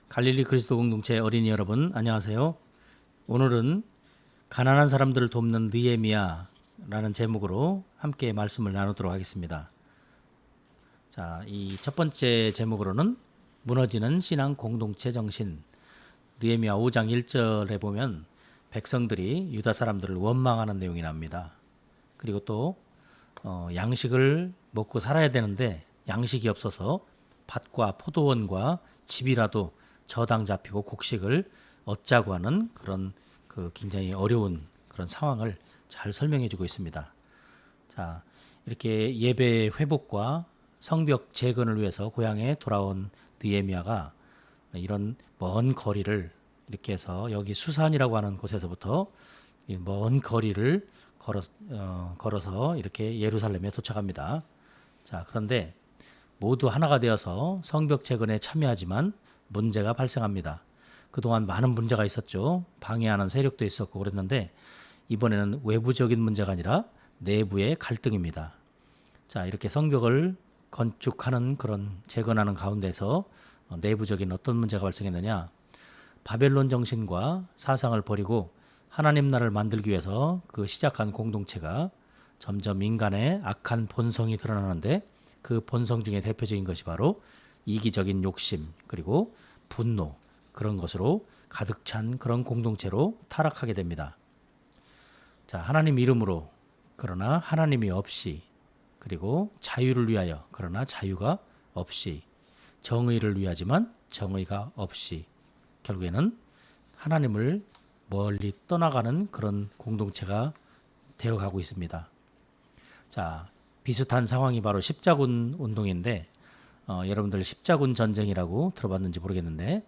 갈릴리 그리스도 공동체 어린이 여러분 안녕하세요. 오늘은 가난한 사람들을 돕는 느헤미야라는 제목으로 함께 말씀을 나누도록 하겠습니다. 자, 이 첫 번째 제목으로는 무너지는 신앙 공동체 정신. 느헤미야 5장 1절에 보면 백성들이 유다 사람들을 원망하는 내용이 나옵니다. 그리고 또 양식을 먹고 살아야 되는데 양식이 없어서 밭과 포도원과 집이라도 저당 잡히고 곡식을 얻자고 하는 그런 굉장히 어려운 그런 상황을 잘 설명해 주고 있습니다. 자, 이렇게 예배 회복과 성벽 재건을 위해서 고향에 돌아온 느헤미야가 이런 먼 거리를 이렇게 해서 여기 수산이라고 하는 곳에서부터 먼 거리를 걸어서 이렇게 예루살렘에 도착합니다. 자, 그런데 모두 하나가 되어서 성벽 재건에 참여하지만 문제가 발생합니다. 그동안 많은 문제가 있었죠. 방해하는 세력도 있었고 그랬는데 이번에는 외부적인 문제가 아니라 내부의 갈등입니다. 자, 이렇게 성벽을 건축하는 그런 재건하는 가운데서 내부적인 어떤 문제가 발생했느냐? 바벨론 정신과 사상을 버리고 하나님 나라를 만들기 위해서 그 시작한 공동체가 점점 인간의 악한 본성이 드러나는데 그 본성 중에 대표적인 것이 바로 이기적인 욕심 그리고 분노 그런 것으로 가득 찬 그런 공동체로 타락하게 됩니다. 자, 하나님 이름으로 그러나 하나님이 없이 그리고 자유를 위하여 그러나 자유가 없이 정의를 위하지만 정의가 없이 결국에는 하나님을 멀리 떠나가는 그런 공동체가 되어가고 있습니다. 자, 비슷한 상황이 바로 십자군 운동인데 여러분들 십자군 전쟁이라고 들어봤는지 모르겠는데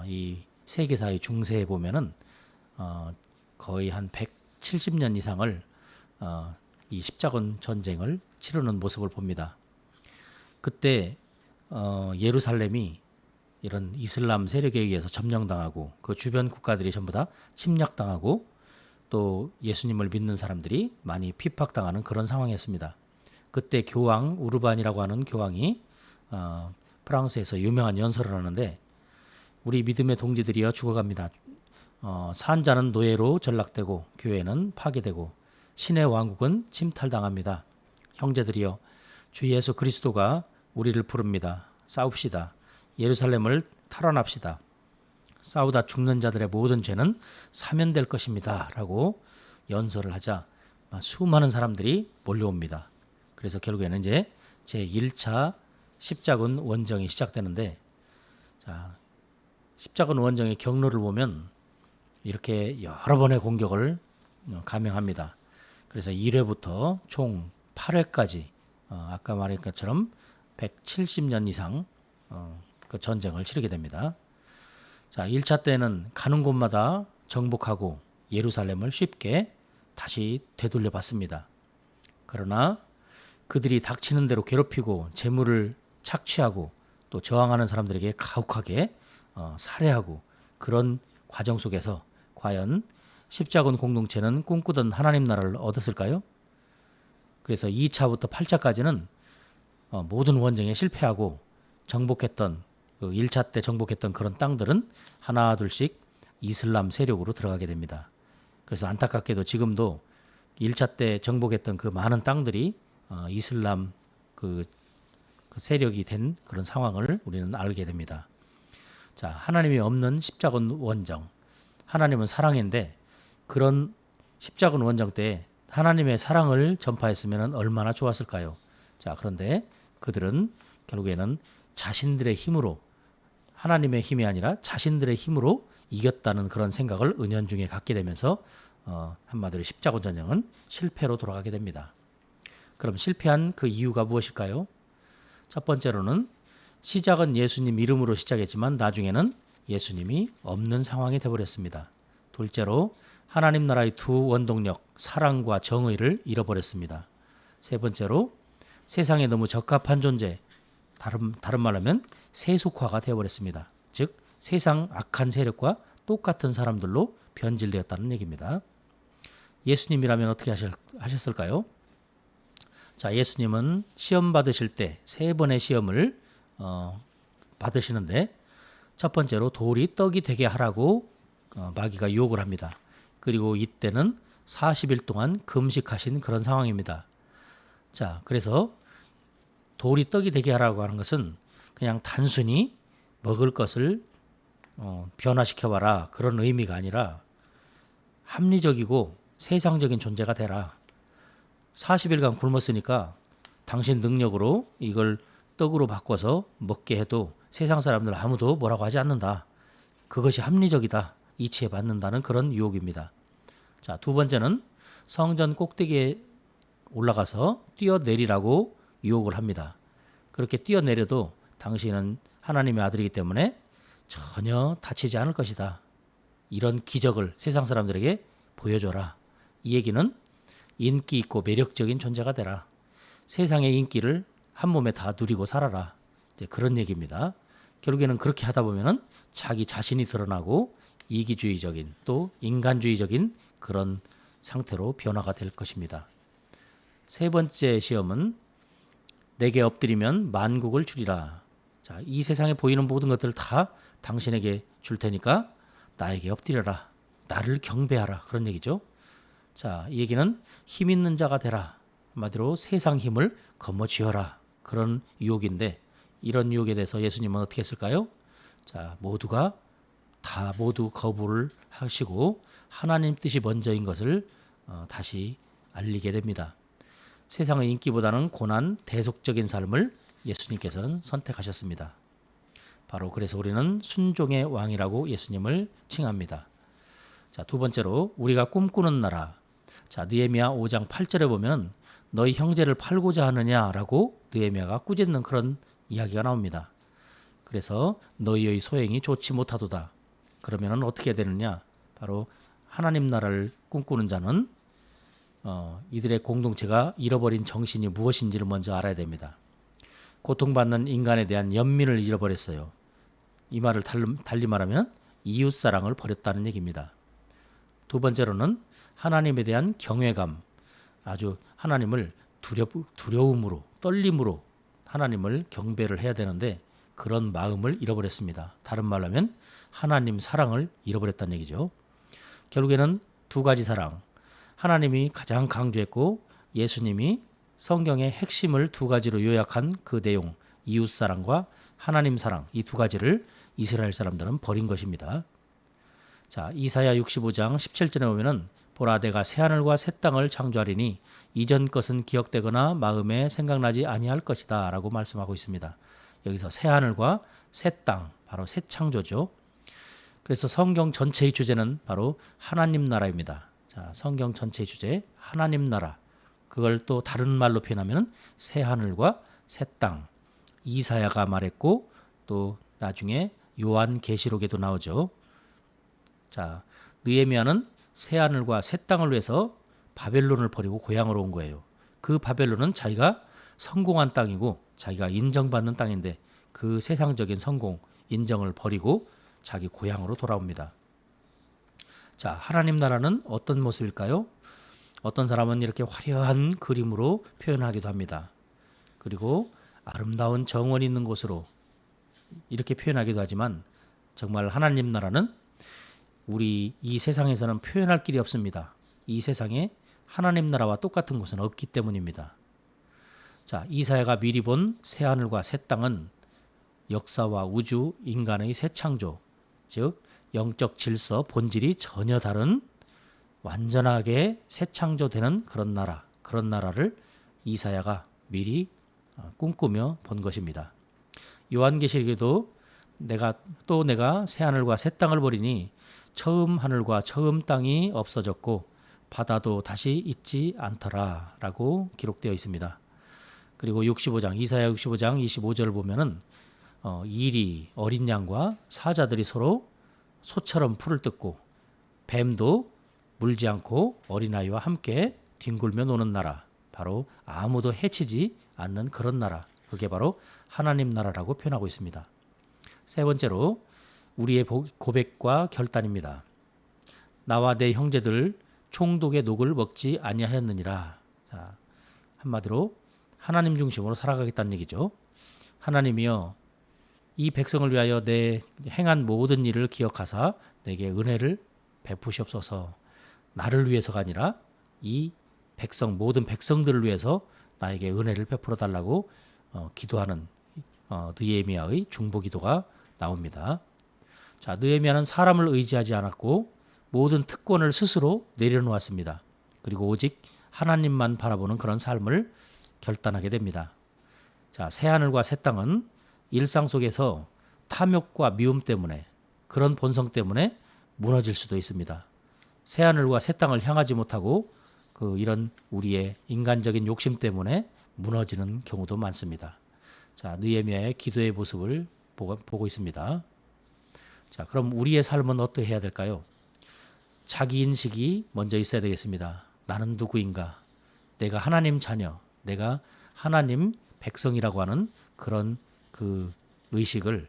이 세계사의 중세에 보면은 거의 한 170년 이상을 이 십자군 전쟁을 치르는 모습을 봅니다. 그때 예루살렘이 이런 이슬람 세력에 의해서 점령당하고 그 주변 국가들이 전부 다 침략당하고 또 예수님을 믿는 사람들이 많이 핍박당하는 그런 상황이었습니다. 그때 교황 우르반이라고 하는 교황이 프랑스에서 유명한 연설을 하는데 우리 믿음의 동지들이여 죽어갑니다. 산자는 노예로 전락되고 교회는 파괴되고 신의 왕국은 침탈당합니다. 형제들이여 주 예수 그리스도가 우리를 부릅니다. 싸웁시다. 예루살렘을 탈환합시다. 싸우다 죽는 자들의 모든 죄는 사면될 것입니다. 라고 연설을 하자 수많은 사람들이 몰려옵니다. 그래서 결국에는 이제 제1차 십자군 원정이 시작되는데 자, 십자군 원정의 경로를 보면 이렇게 여러 번의 공격을 감행합니다. 그래서 1회부터 총 8회까지 아까 말한 것처럼 170년 이상 그 전쟁을 치르게 됩니다. 자, 1차 때는 가는 곳마다 정복하고 예루살렘을 쉽게 다시 되돌려 받습니다. 그러나 그들이 닥치는 대로 괴롭히고 재물을 착취하고 또 저항하는 사람들에게 가혹하게 살해하고 그런 과정 속에서 과연 십자군 공동체는 꿈꾸던 하나님 나라를 얻었을까요? 그래서 2차부터 8차까지는 모든 원정에 실패하고 정복했던 그 1차 때 정복했던 그런 땅들은 하나 둘씩 이슬람 세력으로 들어가게 됩니다. 그래서 안타깝게도 지금도 1차 때 정복했던 그 많은 땅들이 이슬람 그 세력이 된 그런 상황을 우리는 알게 됩니다. 자, 하나님이 없는 십자군 원정. 하나님은 사랑인데 그런 십자군 원정 때 하나님의 사랑을 전파했으면 얼마나 좋았을까요? 자, 그런데 그들은 결국에는 자신들의 힘으로 하나님의 힘이 아니라 자신들의 힘으로 이겼다는 그런 생각을 은연중에 갖게 되면서 한마디로 십자군 전쟁은 실패로 돌아가게 됩니다. 그럼 실패한 그 이유가 무엇일까요? 첫 번째로는 시작은 예수님 이름으로 시작했지만 나중에는 예수님이 없는 상황이 되어버렸습니다. 둘째로 하나님 나라의 두 원동력 사랑과 정의를 잃어버렸습니다. 세 번째로 세상에 너무 적합한 존재 다른 말로 하면 세속화가 되어버렸습니다. 즉 세상 악한 세력과 똑같은 사람들로 변질되었다는 얘기입니다. 예수님이라면 어떻게 하셨을까요? 자, 예수님은 시험 받으실 때 세 번의 시험을 받으시는데 첫 번째로 돌이 떡이 되게 하라고 마귀가 유혹을 합니다. 그리고 이때는 40일 동안 금식하신 그런 상황입니다. 자, 그래서 돌이 떡이 되게 하라고 하는 것은 그냥 단순히 먹을 것을 변화시켜봐라 그런 의미가 아니라 합리적이고 세상적인 존재가 되라. 40일간 굶었으니까 당신 능력으로 이걸 떡으로 바꿔서 먹게 해도 세상 사람들 아무도 뭐라고 하지 않는다. 그것이 합리적이다. 이치에 받는다는 그런 유혹입니다. 자, 두 번째는 성전 꼭대기에 올라가서 뛰어내리라고 유혹을 합니다. 그렇게 뛰어내려도 당신은 하나님의 아들이기 때문에 전혀 다치지 않을 것이다. 이런 기적을 세상 사람들에게 보여줘라. 이 얘기는 인기 있고 매력적인 존재가 되라. 세상의 인기를 한 몸에 다 누리고 살아라. 이제 그런 얘기입니다. 결국에는 그렇게 하다 보면은 자기 자신이 드러나고 이기주의적인 또 인간주의적인 그런 상태로 변화가 될 것입니다. 세 번째 시험은 내게 엎드리면 만국을 주리라. 자, 이 세상에 보이는 모든 것들을 다 당신에게 줄 테니까 나에게 엎드려라. 나를 경배하라. 그런 얘기죠. 자, 이 얘기는 힘 있는 자가 되라. 한마디로 세상 힘을 거머쥐어라. 그런 유혹인데 이런 유혹에 대해서 예수님은 어떻게 했을까요? 자, 모두가 다 모두 거부를 하시고 하나님 뜻이 먼저인 것을 다시 알리게 됩니다. 세상의 인기보다는 고난, 대속적인 삶을 예수님께서는 선택하셨습니다. 바로 그래서 우리는 순종의 왕이라고 예수님을 칭합니다. 자, 두 번째로 우리가 꿈꾸는 나라. 자, 느헤미야 5장 8절에 보면 너희 형제를 팔고자 하느냐라고 느헤미야가 꾸짖는 그런 이야기가 나옵니다. 그래서 너희의 소행이 좋지 못하도다. 그러면 어떻게 되느냐? 바로 하나님 나라를 꿈꾸는 자는 이들의 공동체가 잃어버린 정신이 무엇인지를 먼저 알아야 됩니다. 고통받는 인간에 대한 연민을 잃어버렸어요. 이 말을 달리 말하면 이웃사랑을 버렸다는 얘기입니다. 두 번째로는 하나님에 대한 경외감, 아주 하나님을 두려움으로, 떨림으로 하나님을 경배를 해야 되는데 그런 마음을 잃어버렸습니다. 다른 말로 하면 하나님 사랑을 잃어버렸다는 얘기죠. 결국에는 두 가지 사랑, 하나님이 가장 강조했고 예수님이 성경의 핵심을 두 가지로 요약한 그 내용, 이웃사랑과 하나님 사랑, 이 두 가지를 이스라엘 사람들은 버린 것입니다. 자, 이사야 65장 17절에 보면은 보라 내가 새하늘과 새 땅을 창조하리니 이전 것은 기억되거나 마음에 생각나지 아니할 것이다 라고 말씀하고 있습니다. 여기서 새하늘과 새 땅, 바로 새 창조죠. 그래서 성경 전체의 주제는 바로 하나님 나라입니다. 자, 성경 전체의 주제 하나님 나라. 그걸 또 다른 말로 표현하면 새 하늘과 새 땅. 이사야가 말했고 또 나중에 요한계시록에도 나오죠. 자, 느헤미야는 새 하늘과 새 땅을 위해서 바벨론을 버리고 고향으로 온 거예요. 그 바벨론은 자기가 성공한 땅이고 자기가 인정받는 땅인데 그 세상적인 성공, 인정을 버리고 자기 고향으로 돌아옵니다. 자, 하나님 나라는 어떤 모습일까요? 어떤 사람은 이렇게 화려한 그림으로 표현하기도 합니다. 그리고 아름다운 정원이 있는 곳으로 이렇게 표현하기도 하지만 정말 하나님 나라는 우리 이 세상에서는 표현할 길이 없습니다. 이 세상에 하나님 나라와 똑같은 곳은 없기 때문입니다. 자, 이사야가 미리 본 새 하늘과 새 땅은 역사와 우주, 인간의 새 창조, 즉 영적 질서, 본질이 전혀 다른 완전하게 새 창조되는 그런 나라, 그런 나라를 이사야가 미리 꿈꾸며 본 것입니다. 요한계시록에도 내가 새 하늘과 새 땅을 보리니 처음 하늘과 처음 땅이 없어졌고 바다도 다시 있지 않더라 라고 기록되어 있습니다. 그리고 이사야 65장 25절을 보면은 일이 어린 양과 사자들이 서로 소처럼 풀을 뜯고 뱀도 물지 않고 어린아이와 함께 뒹굴며 노는 나라, 바로 아무도 해치지 않는 그런 나라, 그게 바로 하나님 나라라고 표현하고 있습니다. 세 번째로 우리의 고백과 결단입니다. 나와 내 형제들 총독의 녹을 먹지 아니하였느니라. 자, 한마디로 하나님 중심으로 살아가겠다는 얘기죠. 하나님이여, 이 백성을 위하여 내 행한 모든 일을 기억하사 내게 은혜를 베푸시옵소서. 나를 위해서가 아니라 이 백성 모든 백성들을 위해서 나에게 은혜를 베풀어 달라고 기도하는 느헤미야의 중보기도가 나옵니다. 자, 느헤미야는 사람을 의지하지 않았고 모든 특권을 스스로 내려놓았습니다. 그리고 오직 하나님만 바라보는 그런 삶을 결단하게 됩니다. 자, 새하늘과 새 땅은 일상 속에서 탐욕과 미움 때문에 그런 본성 때문에 무너질 수도 있습니다. 새하늘과 새 땅을 향하지 못하고 이런 우리의 인간적인 욕심 때문에 무너지는 경우도 많습니다. 자, 느헤미야의 기도의 모습을 보고 있습니다. 자, 그럼 우리의 삶은 어떻게 해야 될까요? 자기 인식이 먼저 있어야 되겠습니다. 나는 누구인가? 내가 하나님 자녀, 내가 하나님 백성이라고 하는 그런 그 의식을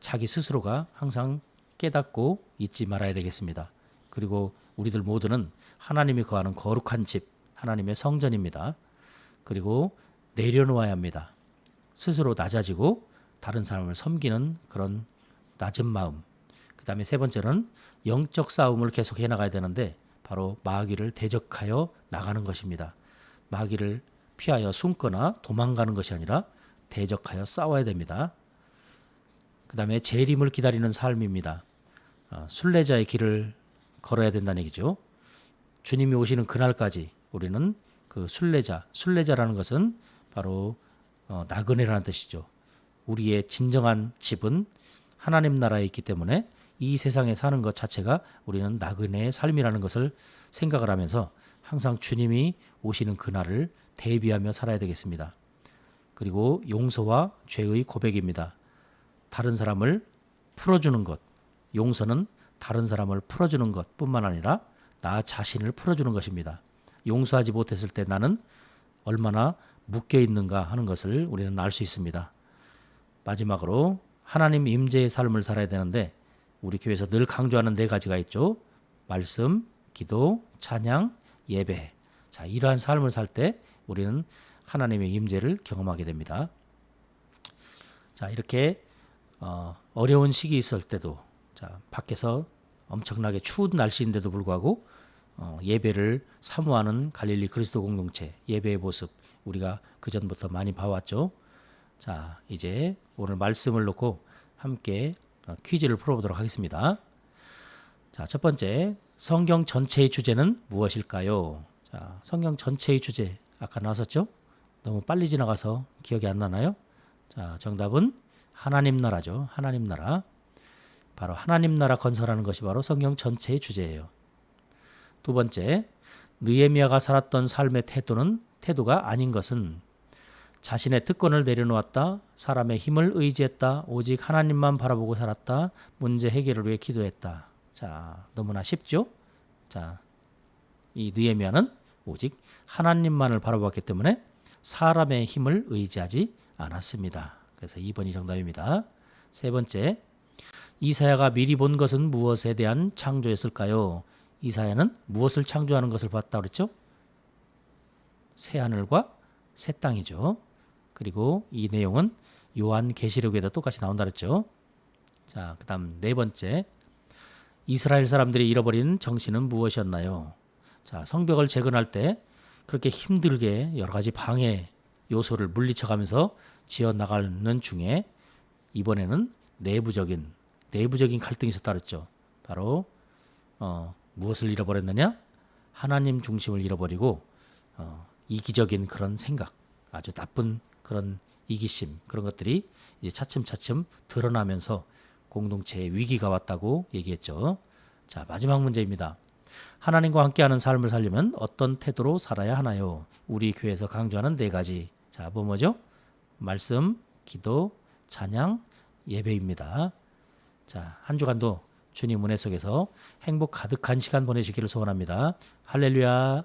자기 스스로가 항상 깨닫고 잊지 말아야 되겠습니다. 그리고 우리들 모두는 하나님이 거하는 거룩한 집, 하나님의 성전입니다. 그리고 내려놓아야 합니다. 스스로 낮아지고 다른 사람을 섬기는 그런 낮은 마음. 그 다음에 세 번째는 영적 싸움을 계속 해나가야 되는데 바로 마귀를 대적하여 나가는 것입니다. 마귀를 피하여 숨거나 도망가는 것이 아니라 대적하여 싸워야 됩니다. 그 다음에 재림을 기다리는 삶입니다. 순례자의 길을 걸어야 된다는 얘기죠. 주님이 오시는 그날까지 우리는 그 순례자라는 것은 바로 나그네라는 뜻이죠. 우리의 진정한 집은 하나님 나라에 있기 때문에 이 세상에 사는 것 자체가 우리는 나그네의 삶이라는 것을 생각을 하면서 항상 주님이 오시는 그날을 대비하며 살아야 되겠습니다. 그리고 용서와 죄의 고백입니다. 다른 사람을 풀어주는 것, 용서는 다른 사람을 풀어주는 것뿐만 아니라 나 자신을 풀어주는 것입니다. 용서하지 못했을 때 나는 얼마나 묶여 있는가 하는 것을 우리는 알 수 있습니다. 마지막으로 하나님 임재의 삶을 살아야 되는데 우리 교회에서 늘 강조하는 네 가지가 있죠. 말씀, 기도, 찬양, 예배. 자, 이러한 삶을 살 때 우리는 하나님의 임재를 경험하게 됩니다. 자, 이렇게 어려운 시기 있을 때도 자, 밖에서 엄청나게 추운 날씨인데도 불구하고 예배를 사모하는 갈릴리 그리스도 공동체 예배의 모습 우리가 그전부터 많이 봐왔죠. 자, 이제 오늘 말씀을 놓고 함께 퀴즈를 풀어보도록 하겠습니다. 자, 첫 번째, 성경 전체의 주제는 무엇일까요? 자, 성경 전체의 주제 아까 나왔었죠? 너무 빨리 지나가서 기억이 안 나나요? 자, 정답은 하나님 나라죠. 하나님 나라. 바로 하나님 나라 건설하는 것이 바로 성경 전체의 주제예요. 두 번째, 느헤미야가 살았던 삶의 태도가 아닌 것은 자신의 특권을 내려놓았다. 사람의 힘을 의지했다. 오직 하나님만 바라보고 살았다. 문제 해결을 위해 기도했다. 자, 너무나 쉽죠? 자, 이 느헤미야는 오직 하나님만을 바라보았기 때문에 사람의 힘을 의지하지 않았습니다. 그래서 2번이 정답입니다. 세 번째, 이사야가 미리 본 것은 무엇에 대한 창조였을까요? 이사야는 무엇을 창조하는 것을 봤다고 그랬죠? 새하늘과 새 땅이죠. 그리고 이 내용은 요한계시록에도 똑같이 나온다 그랬죠. 자, 그다음 네 번째, 이스라엘 사람들이 잃어버린 정신은 무엇이었나요? 자, 성벽을 재건할 때 그렇게 힘들게 여러 가지 방해 요소를 물리쳐가면서 지어 나가는 중에 이번에는 내부적인 갈등이 있었다 그랬죠. 바로 무엇을 잃어버렸느냐? 하나님 중심을 잃어버리고 이기적인 그런 생각, 아주 나쁜 그런 이기심 그런 것들이 이제 차츰차츰 드러나면서 공동체에 위기가 왔다고 얘기했죠. 자, 마지막 문제입니다. 하나님과 함께하는 삶을 살려면 어떤 태도로 살아야 하나요? 우리 교회에서 강조하는 네 가지. 자, 뭐죠? 말씀, 기도, 찬양, 예배입니다. 자, 한 주간도 주님 은혜 속에서 행복 가득한 시간 보내시기를 소원합니다. 할렐루야.